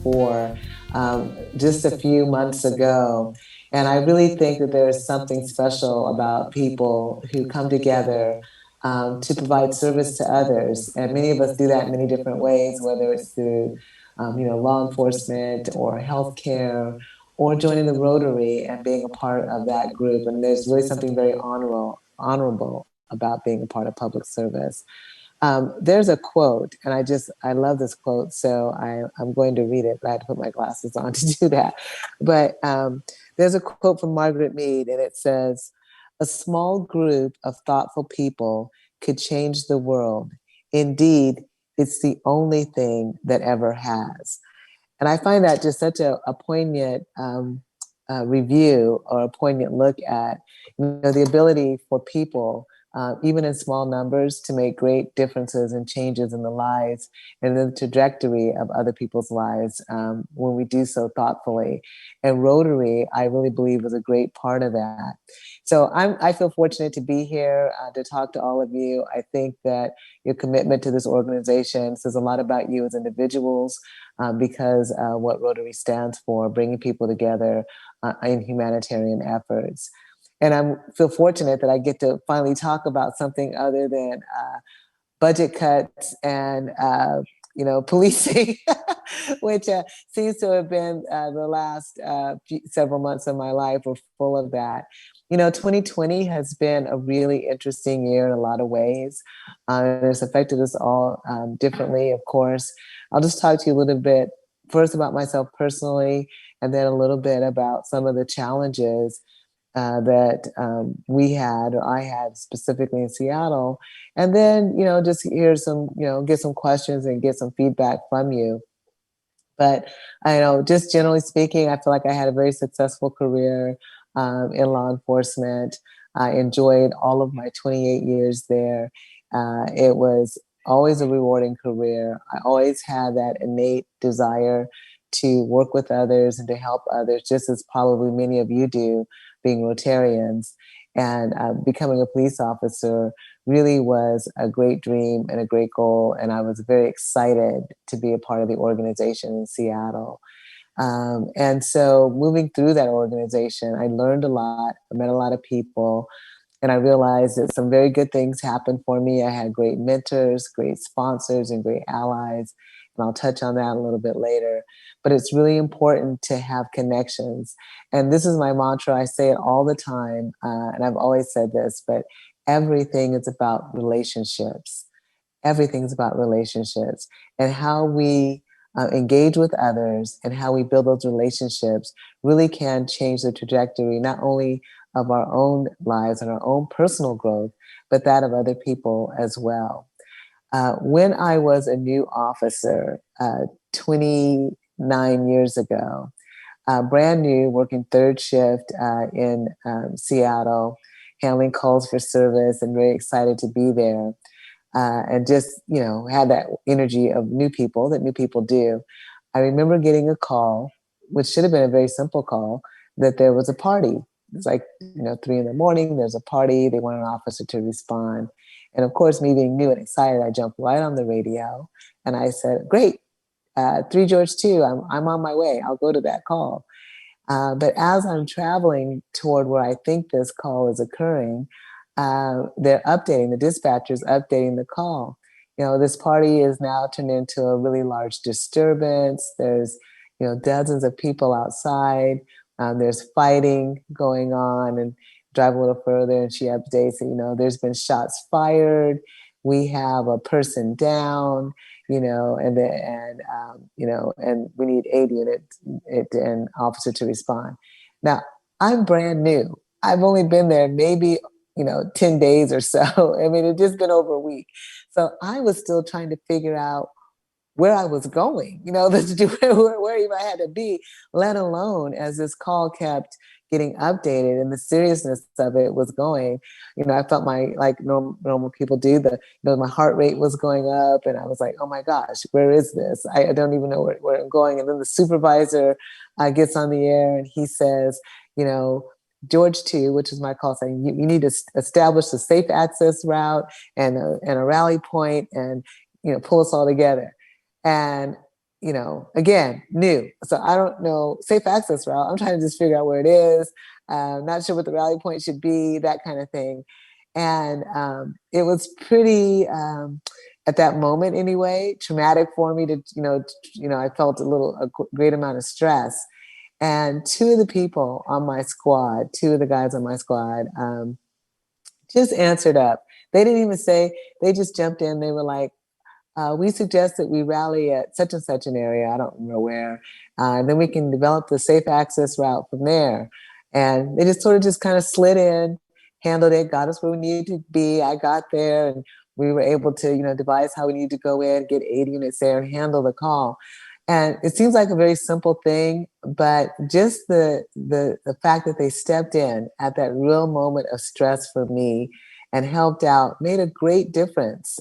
before, just a few months ago. And I really think that there is something special about people who come together to provide service to others. And many of us do that in many different ways, whether it's through, law enforcement or healthcare, or joining the Rotary and being a part of that group. And there's really something very honorable about being a part of public service. There's a quote, and I love this quote, so I'm going to read it, but I had to put my glasses on to do that. But there's a quote from Margaret Mead, and it says, "A small group of thoughtful people could change the world. Indeed, it's the only thing that ever has." And I find that just such a poignant review, or a poignant look at, the ability for people, even in small numbers, to make great differences and changes in the lives and the trajectory of other people's lives when we do so thoughtfully. And Rotary, I really believe, was a great part of that. So I feel fortunate to be here to talk to all of you. I think that your commitment to this organization says a lot about you as individuals, because what Rotary stands for, bringing people together in humanitarian efforts. And I feel fortunate that I get to finally talk about something other than budget cuts and policing, which seems to have been the last several months of my life were full of that. 2020 has been a really interesting year in a lot of ways. It's affected us all differently, of course. I'll just talk to you a little bit first about myself personally, and then a little bit about some of the challenges that we had, or I had specifically in Seattle. And then, just hear some, get some questions and get some feedback from you. But I know, just generally speaking, I feel like I had a very successful career in law enforcement. I enjoyed all of my 28 years there. It was always a rewarding career. I always had that innate desire to work with others and to help others, just as probably many of you do, being Rotarians. And becoming a police officer really was a great dream and a great goal. And I was very excited to be a part of the organization in Seattle. And so moving through that organization, I learned a lot, I met a lot of people, and I realized that some very good things happened for me. I had great mentors, great sponsors, and great allies. And I'll touch on that a little bit later. But it's really important to have connections. And this is my mantra. I say it all the time. And I've always said this, but everything is about relationships. Everything is about relationships, and how we engage with others and how we build those relationships really can change the trajectory, not only of our own lives and our own personal growth, but that of other people as well. When I was a new officer 29 years ago, brand new, working third shift in Seattle, handling calls for service, and very excited to be there. And just, had that energy of new people that new people do. I remember getting a call, which should have been a very simple call, that there was a party. It's like, 3 in the morning, there's a party. They want an officer to respond. And of course, me being new and excited, I jumped right on the radio and I said, great, 3 George 2, I'm on my way. I'll go to that call. But as I'm traveling toward where I think this call is occurring, they're updating, the dispatcher's updating the call. This party is now turned into a really large disturbance. There's, dozens of people outside. There's fighting going on, and drive a little further and she updates that, there's been shots fired. We have a person down, and we need aid unit and officer to respond. Now, I'm brand new. I've only been there maybe 10 days or so. I mean, it's just been over a week. So I was still trying to figure out where I was going, where even I had to be, let alone as this call kept getting updated and the seriousness of it was going. I felt like normal people do, my heart rate was going up, and I was like, oh my gosh, where is this? I don't even know where I'm going. And then the supervisor gets on the air and he says, George 2, which is my call, saying you need to establish a safe access route and a rally point, and pull us all together. And again, new. So I don't know, safe access route. I'm trying to just figure out where it is. Not sure what the rally point should be, that kind of thing. And it was pretty, at that moment anyway, traumatic for me to, I felt a great amount of stress. And two of the guys on my squad, just answered up. They didn't even say, they just jumped in. They were like, we suggest that we rally at such and such an area, I don't know where, and then we can develop the safe access route from there. And they just sort of just kind of slid in, handled it, got us where we needed to be. I got there and we were able to, devise how we need to go in, get 8 units there and handle the call. And it seems like a very simple thing, but just the fact that they stepped in at that real moment of stress for me and helped out made a great difference.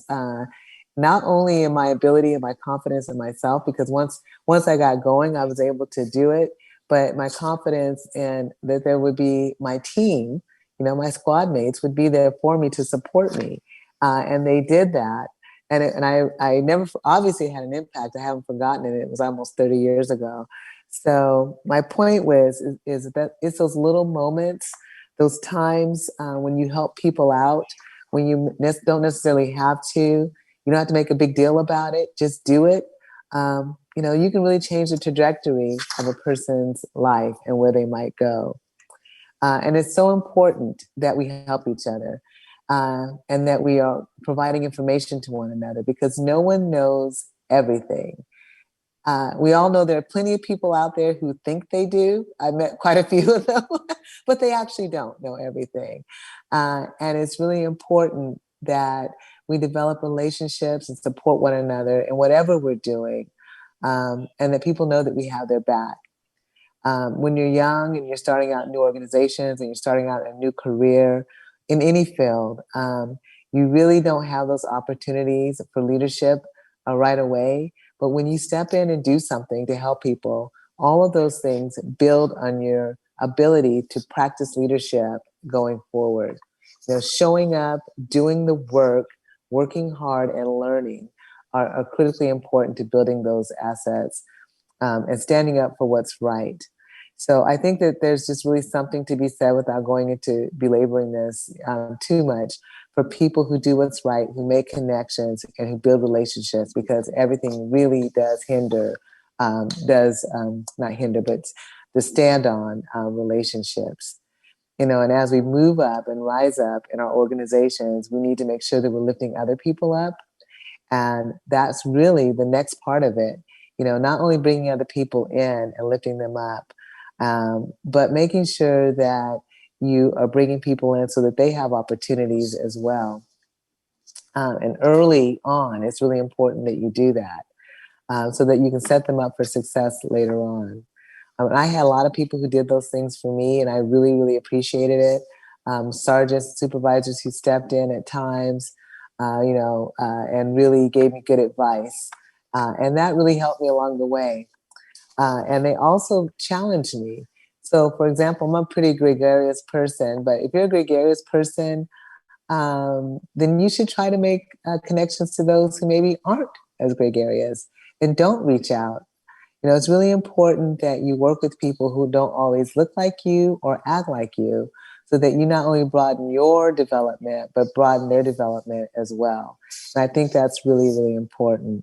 Not only in my ability and my confidence in myself, because once I got going, I was able to do it, but my confidence in that there would be my team, my squad mates would be there for me to support me. And they did that. And I never, obviously had an impact. I haven't forgotten it. It was almost 30 years ago. So my point is that it's those little moments, those times when you help people out, when you don't necessarily have to. You don't have to make a big deal about it. Just do it. You can really change the trajectory of a person's life and where they might go. And it's so important that we help each other and that we are providing information to one another, because no one knows everything. We all know there are plenty of people out there who think they do. I met quite a few of them, but they actually don't know everything. And it's really important that we develop relationships and support one another in whatever we're doing, and that people know that we have their back. When you're young and you're starting out in new organizations and you're starting out in a new career in any field, you really don't have those opportunities for leadership right away. But when you step in and do something to help people, all of those things build on your ability to practice leadership going forward. Showing up, doing the work, working hard, and learning are critically important to building those assets and standing up for what's right. So I think that there's just really something to be said, without going into belaboring this too much, for people who do what's right, who make connections and who build relationships, because everything really does not hinder, but to stand on relationships. And as we move up and rise up in our organizations, we need to make sure that we're lifting other people up. And that's really the next part of it. Not only bringing other people in and lifting them up, but making sure that you are bringing people in so that they have opportunities as well. And early on, it's really important that you do that so that you can set them up for success later on. I had a lot of people who did those things for me, and I really, really appreciated it. Sergeants, supervisors who stepped in at times, and really gave me good advice. And that really helped me along the way. And they also challenged me. So, for example, I'm a pretty gregarious person, but if you're a gregarious person, then you should try to make connections to those who maybe aren't as gregarious and don't reach out. It's really important that you work with people who don't always look like you or act like you, so that you not only broaden your development, but broaden their development as well. And I think that's really, really important.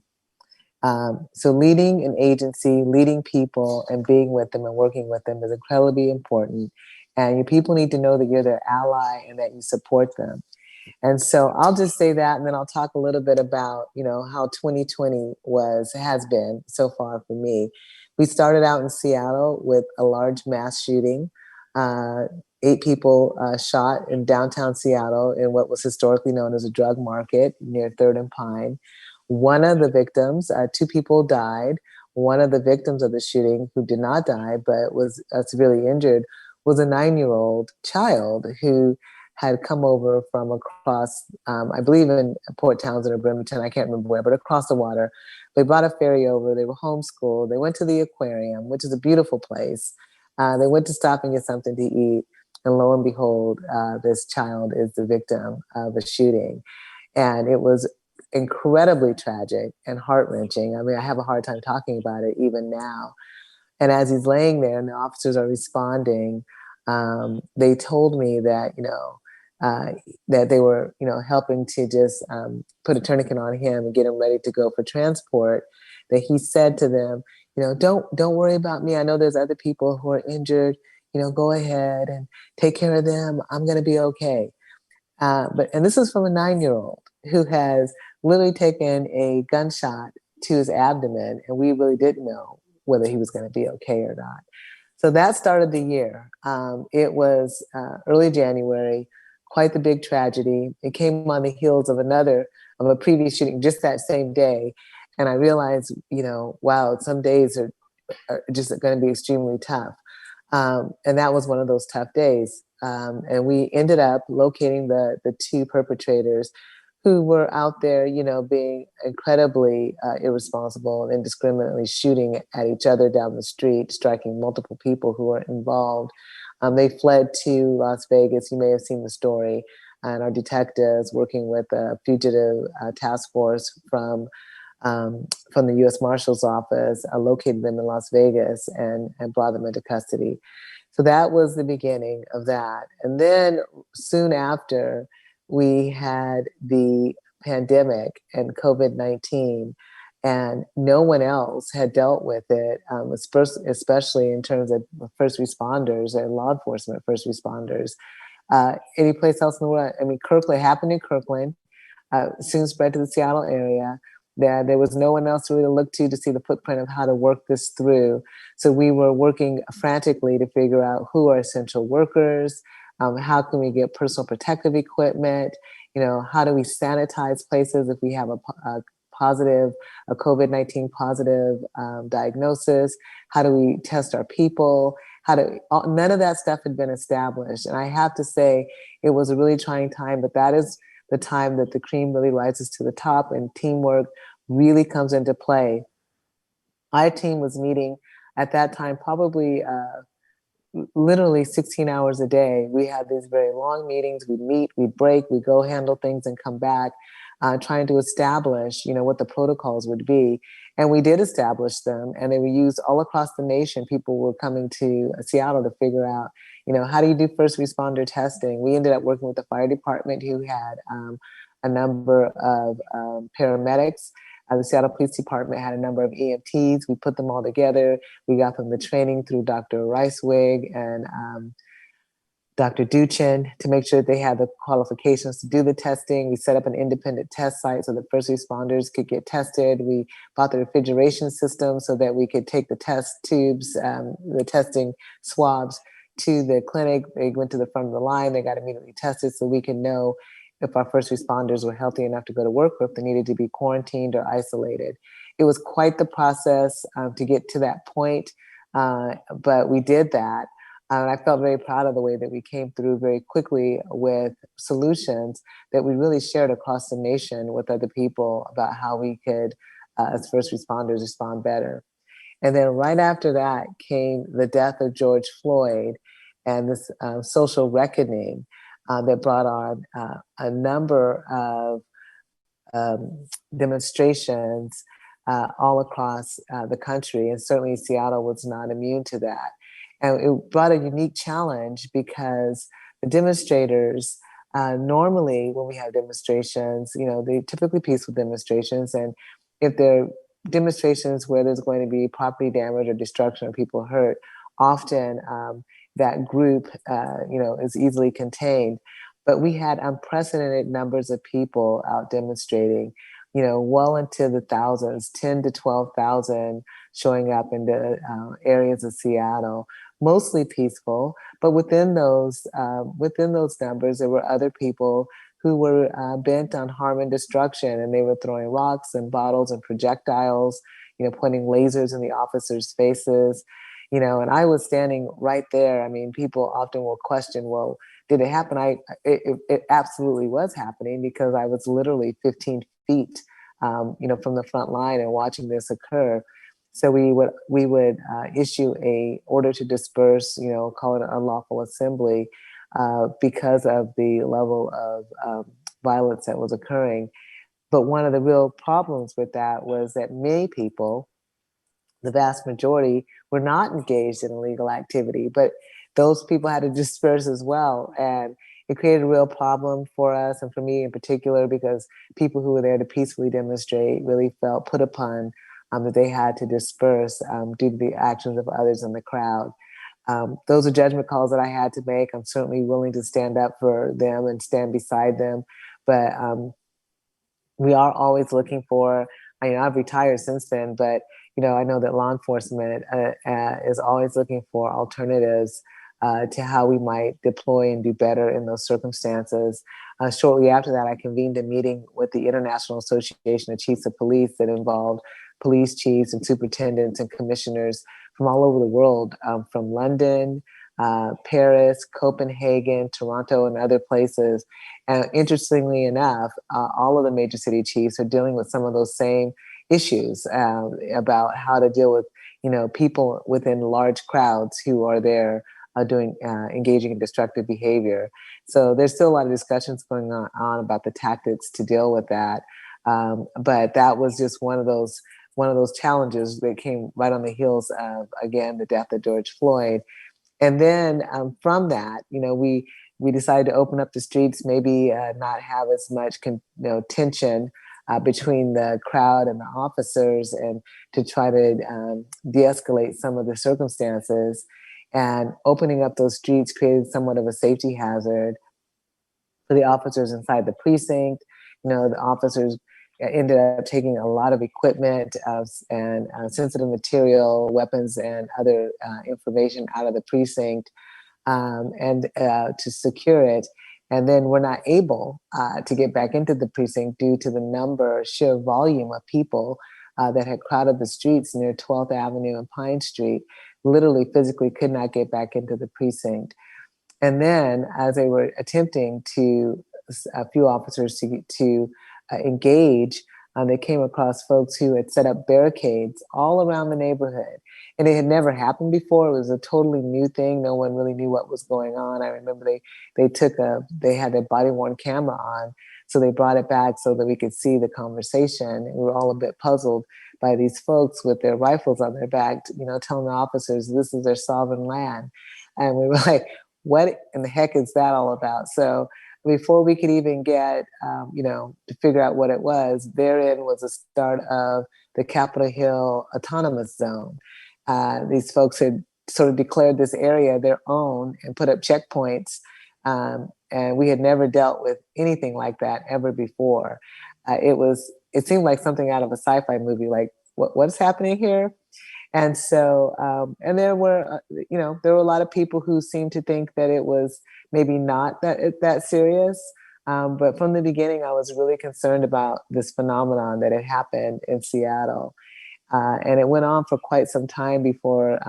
So leading an agency, leading people and being with them and working with them is incredibly important. And your people need to know that you're their ally and that you support them. And so I'll just say that, and then I'll talk a little bit about, how 2020 has been so far for me. We started out in Seattle with a large mass shooting. 8 people shot in downtown Seattle in what was historically known as a drug market near 3rd and Pine. One of the victims, 2 people died. One of the victims of the shooting, who did not die but was severely injured, was a 9-year-old child who had come over from across, I believe in Port Townsend or Bremerton, I can't remember where, but across the water. They brought a ferry over, they were homeschooled, they went to the aquarium, which is a beautiful place. They went to stop and get something to eat, and lo and behold, this child is the victim of a shooting. And it was incredibly tragic and heart-wrenching. I mean, I have a hard time talking about it even now. And as he's laying there and the officers are responding, they told me that, uh, that they were, helping to just put a tourniquet on him and get him ready to go for transport. That he said to them, don't worry about me. I know there's other people who are injured. Go ahead and take care of them. I'm going to be okay. And this is from a 9-year-old who has literally taken a gunshot to his abdomen, and we really didn't know whether he was going to be okay or not. So that started the year. It was early January, quite the big tragedy. It came on the heels of a previous shooting just that same day. And I realized, wow, some days are just going to be extremely tough. And that was one of those tough days. And we ended up locating the two perpetrators who were out there, being incredibly irresponsible and indiscriminately shooting at each other down the street, striking multiple people who were involved. They fled to Las Vegas. You may have seen the story. And our detectives, working with a fugitive task force from the U.S. Marshal's Office, located them in Las Vegas and brought them into custody. So that was the beginning of that. And then soon after, we had the pandemic and COVID-19, and no one else had dealt with it, especially in terms of first responders and law enforcement first responders. Any place else in the world? I mean, Kirkland happened in Kirkland, soon spread to the Seattle area. There was no one else really to look to see the footprint of how to work this through. So we were working frantically to figure out who are essential workers, how can we get personal protective equipment, how do we sanitize places if we have a COVID-19 positive diagnosis, how do we test our people, none of that stuff had been established. And I have to say, it was a really trying time, but that is the time that the cream really rises to the top and teamwork really comes into play. Our team was meeting at that time probably literally 16 hours a day. We had these very long meetings. We'd meet, we'd break, we'd go handle things and come back, trying to establish, what the protocols would be. And we did establish them, and they were used all across the nation. People were coming to Seattle to figure out, how do you do first responder testing? We ended up working with the fire department, who had a number of paramedics. The Seattle Police Department had a number of EMTs. We put them all together. We got them the training through Dr. Reiswig and Dr. Duchin to make sure that they had the qualifications to do the testing. We set up an independent test site so that first responders could get tested. We bought the refrigeration system so that we could take the test tubes, the testing swabs to the clinic. They went to the front of the line. They got immediately tested so we could know if our first responders were healthy enough to go to work or if they needed to be quarantined or isolated. It was quite the process to get to that point, but we did that. And I felt very proud of the way that we came through very quickly with solutions that we really shared across the nation with other people about how we could, as first responders, respond better. And then right after that came the death of George Floyd and this social reckoning that brought on a number of demonstrations all across the country. And certainly Seattle was not immune to that. And it brought a unique challenge because the demonstrators, normally when we have demonstrations, they're typically peaceful demonstrations. And if they're demonstrations where there's going to be property damage or destruction or people hurt, often that group, is easily contained. But we had unprecedented numbers of people out demonstrating, well into the thousands, 10 to 12,000 showing up in the areas of Seattle, mostly peaceful. But within those numbers, there were other people who were bent on harm and destruction, and they were throwing rocks and bottles and projectiles, pointing lasers in the officers' faces, and I was standing right there. I mean, people often will question, well, did it happen? It absolutely was happening because I was literally 15 feet, from the front line and watching this occur. So we would issue a order to disperse, call it an unlawful assembly, because of the level of violence that was occurring. But one of the real problems with that was that many people, the vast majority, were not engaged in illegal activity, but those people had to disperse as well. And it created a real problem for us and for me in particular, because people who were there to peacefully demonstrate really felt put upon, that they had to disperse due to the actions of others in the crowd. Those are judgment calls that I had to make. I'm certainly willing to stand up for them and stand beside them. But we are always looking for, I mean, I've retired since then, but I know that law enforcement is always looking for alternatives to how we might deploy and do better in those circumstances. Shortly after that, I convened a meeting with the International Association of Chiefs of Police that involved police chiefs and superintendents and commissioners from all over the world, from London, Paris, Copenhagen, Toronto, and other places. And interestingly enough, all of the major city chiefs are dealing with some of those same issues about how to deal with, people within large crowds who are there doing engaging in destructive behavior. So there's still a lot of discussions going on about the tactics to deal with that. But that was just one of those challenges that came right on the heels of, again, the death of George Floyd. And then from that, we decided to open up the streets, maybe not have as much tension between the crowd and the officers, and to try to de-escalate some of the circumstances. And opening up those streets created somewhat of a safety hazard for the officers inside the precinct. The officers ended up taking a lot of equipment and sensitive material, weapons, and other information out of the precinct, and to secure it. And then we're not able to get back into the precinct due to the sheer volume of people that had crowded the streets near 12th Avenue and Pine Street, literally physically could not get back into the precinct. And then as they were attempting a few officers to engage, they came across folks who had set up barricades all around the neighborhood. And it had never happened before. It was a totally new thing. No one really knew what was going on. I remember they had their body worn camera on. So they brought it back so that we could see the conversation. And we were all a bit puzzled by these folks with their rifles on their back, telling the officers this is their sovereign land. And we were like, what in the heck is that all about? So before we could even get, to figure out what it was, therein was the start of the Capitol Hill Autonomous Zone. These folks had sort of declared this area their own and put up checkpoints. And we had never dealt with anything like that ever before. It seemed like something out of a sci-fi movie, like what's happening here? And so, and there were a lot of people who seemed to think that it was maybe not that serious. But from the beginning, I was really concerned about this phenomenon that had happened in Seattle. And it went on for quite some time before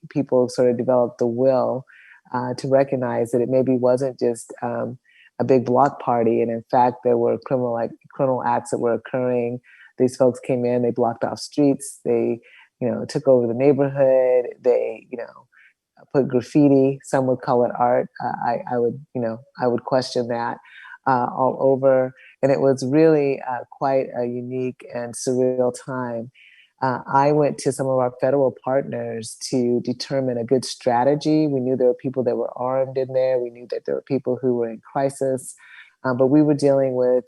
people sort of developed the will to recognize that it maybe wasn't just a big block party. And in fact, there were criminal acts that were occurring. These folks came in, they blocked off streets, they took over the neighborhood. They, put graffiti. Some would call it art. I would question that all over. And it was really quite a unique and surreal time. I went to some of our federal partners to determine a good strategy. We knew there were people that were armed in there. We knew that there were people who were in crisis, but we were dealing with,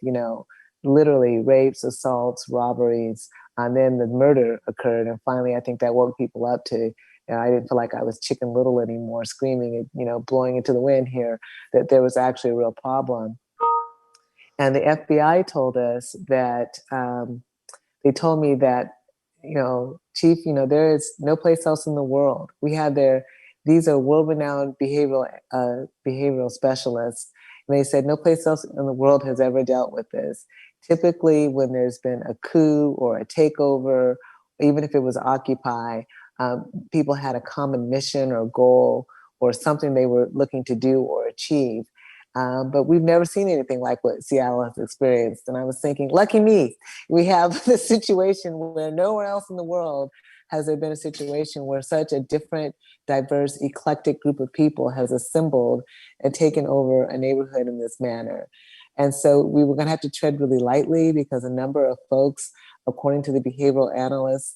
literally rapes, assaults, robberies, and then the murder occurred. And finally, I think that woke people up to, I didn't feel like I was Chicken Little anymore, screaming, blowing into the wind here, that there was actually a real problem. And the FBI told us that, they told me that, Chief, there is no place else in the world. These are world-renowned behavioral specialists. And they said no place else in the world has ever dealt with this. Typically, when there's been a coup or a takeover, even if it was Occupy, people had a common mission or goal or something they were looking to do or achieve. But we've never seen anything like what Seattle has experienced. And I was thinking, lucky me, we have this situation where nowhere else in the world has there been a situation where such a different, diverse, eclectic group of people has assembled and taken over a neighborhood in this manner. And so we were going to have to tread really lightly because a number of folks, according to the behavioral analysts,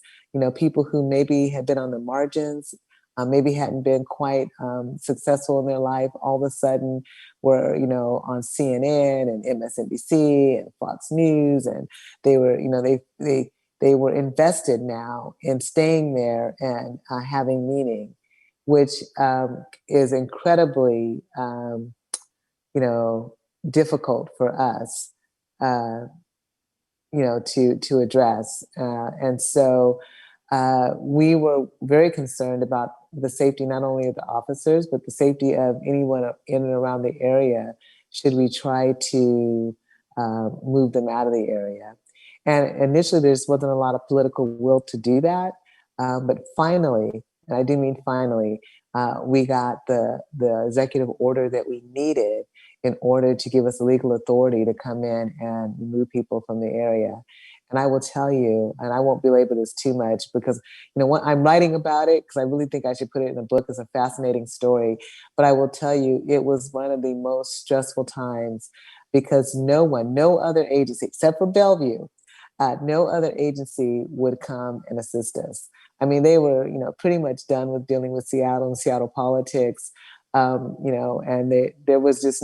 people who maybe had been on the margins, maybe hadn't been quite successful in their life, all of a sudden were, on CNN and MSNBC and Fox News, and they were, they were invested now in staying there and having meaning, which is incredibly, difficult for us, to address. And so we were very concerned about the safety, not only of the officers, but the safety of anyone in and around the area, should we try to move them out of the area. And initially, there just wasn't a lot of political will to do that. But finally, and I do mean finally, we got the executive order that we needed in order to give us legal authority to come in and remove people from the area. And I will tell you, and I won't belabor this too much because, what I'm writing about it, because I really think I should put it in a book. It's a fascinating story. But I will tell you, it was one of the most stressful times because no other agency, except for Bellevue, no other agency would come and assist us. I mean, they were, pretty much done with dealing with Seattle and Seattle politics. And there was just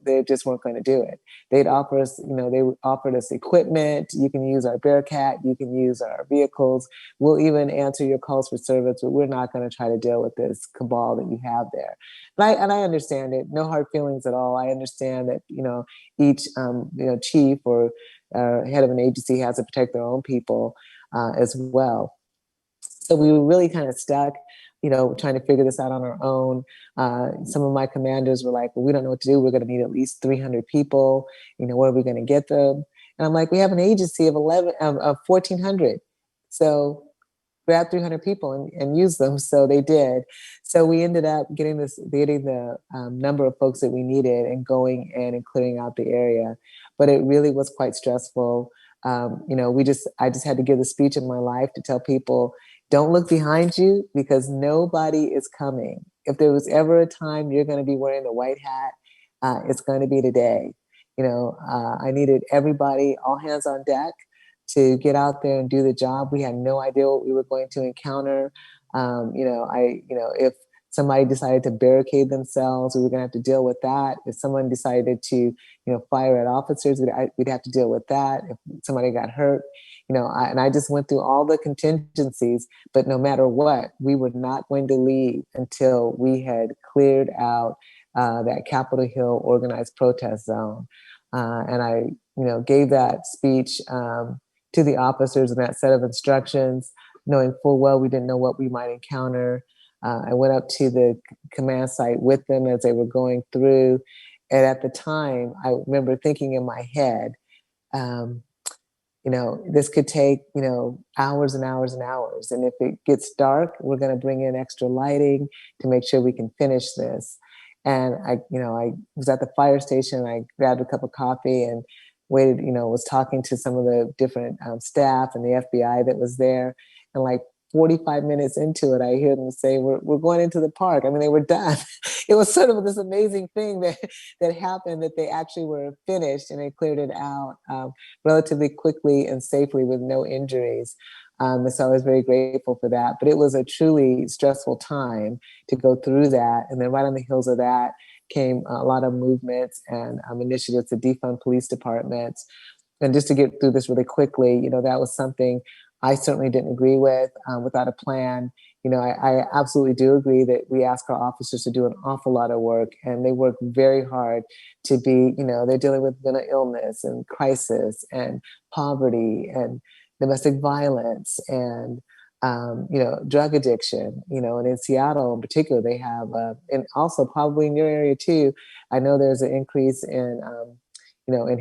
they just weren't going to do it. They'd offer us, they offered us equipment. You can use our Bearcat, you can use our vehicles. We'll even answer your calls for service, but we're not going to try to deal with this cabal that you have there. And I understand it. No hard feelings at all. I understand that, each, chief or head of an agency has to protect their own people as well. So we were really kind of stuck, trying to figure this out on our own. Some of my commanders were like, well, we don't know what to do. We're going to need at least 300 people. Where are we going to get them? And I'm like, we have an agency of 1,400. So grab 300 people and use them. So they did. So we ended up getting the number of folks that we needed and going in and clearing out the area. But it really was quite stressful. I just had to give the speech of my life to tell people, don't look behind you because nobody is coming. If there was ever a time you're going to be wearing the white hat, it's going to be today. I needed everybody, all hands on deck, to get out there and do the job. We had no idea what we were going to encounter. If somebody decided to barricade themselves, we were going to have to deal with that. If someone decided to, fire at officers, we'd have to deal with that. If somebody got hurt, and I just went through all the contingencies, but no matter what, we were not going to leave until we had cleared out that Capitol Hill organized protest zone. And I, gave that speech to the officers in that set of instructions, knowing full well we didn't know what we might encounter. I went up to the command site with them as they were going through. And at the time, I remember thinking in my head, this could take, hours and hours and hours. And if it gets dark, we're going to bring in extra lighting to make sure we can finish this. And I was at the fire station. I grabbed a cup of coffee and waited, was talking to some of the different staff and the FBI that was there. And like 45 minutes into it, I hear them say, we're going into the park. I mean, they were done. It was sort of this amazing thing that happened, that they actually were finished and they cleared it out relatively quickly and safely with no injuries. And so I was very grateful for that. But it was a truly stressful time to go through that. And then right on the heels of that came a lot of movements and initiatives to defund police departments. And just to get through this really quickly, that was something I certainly didn't agree with without a plan. I absolutely do agree that we ask our officers to do an awful lot of work, and they work very hard to be, they're dealing with mental illness and crisis and poverty and domestic violence and, drug addiction, and in Seattle in particular, they have, and also probably in your area too, I know there's an increase in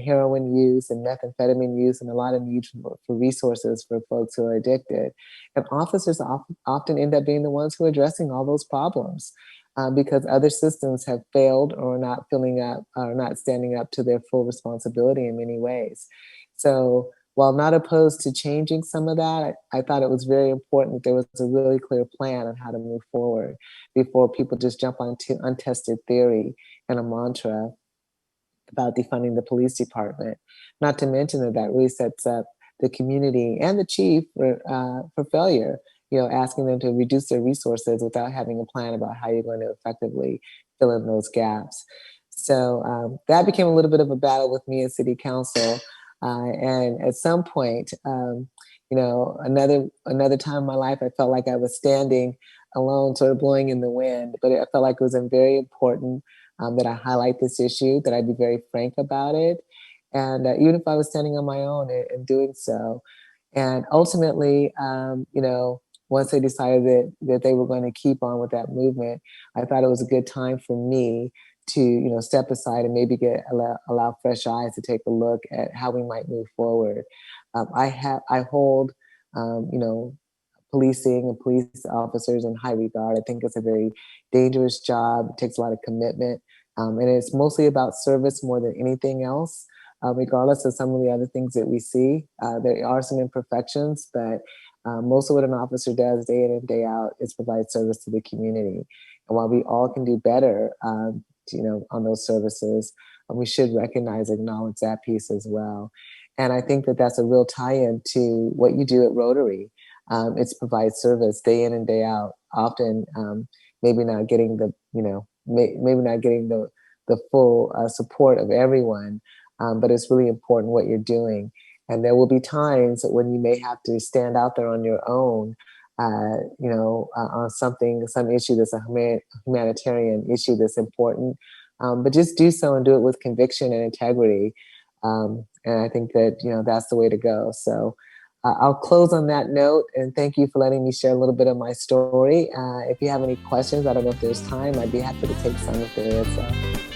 heroin use and methamphetamine use, and a lot of need for resources for folks who are addicted. And officers often end up being the ones who are addressing all those problems because other systems have failed or are not filling up or not standing up to their full responsibility in many ways. So while not opposed to changing some of that, I thought it was very important that there was a really clear plan on how to move forward before people just jump onto untested theory and a mantra. about defunding the police department. Not to mention that that really sets up the community and the chief for failure. You know, asking them to reduce their resources without having a plan about how you're going to effectively fill in those gaps. So that became a little bit of a battle with me as city council. And at some point, you know, another time in my life, I felt like I was standing alone, sort of blowing in the wind. But I felt like it was very important that I highlight this issue, that I be very frank about it, and even if I was standing on my own and doing so. And ultimately, you know, once they decided that they were going to keep on with that movement, I thought it was a good time for me to, you know, step aside and maybe allow fresh eyes to take a look at how we might move forward. I hold, you know, policing and police officers in high regard. I think it's a very dangerous job. It takes a lot of commitment, and it's mostly about service more than anything else. Regardless of some of the other things that we see, there are some imperfections, but most of what an officer does day in and day out is provide service to the community. And while we all can do better, you know, on those services, we should recognize, acknowledge that piece as well. And I think that that's a real tie-in to what you do at Rotary. It's provide service day in and day out. Often, maybe not getting the, you know, maybe not getting the full support of everyone, but it's really important what you're doing. And there will be times when you may have to stand out there on your own, you know, on some issue that's a humanitarian issue that's important. But just do so and do it with conviction and integrity. And I think that, you know, that's the way to go. So I'll close on that note, and thank you for letting me share a little bit of my story. If you have any questions, I don't know if there's time, I'd be happy to take some if there is.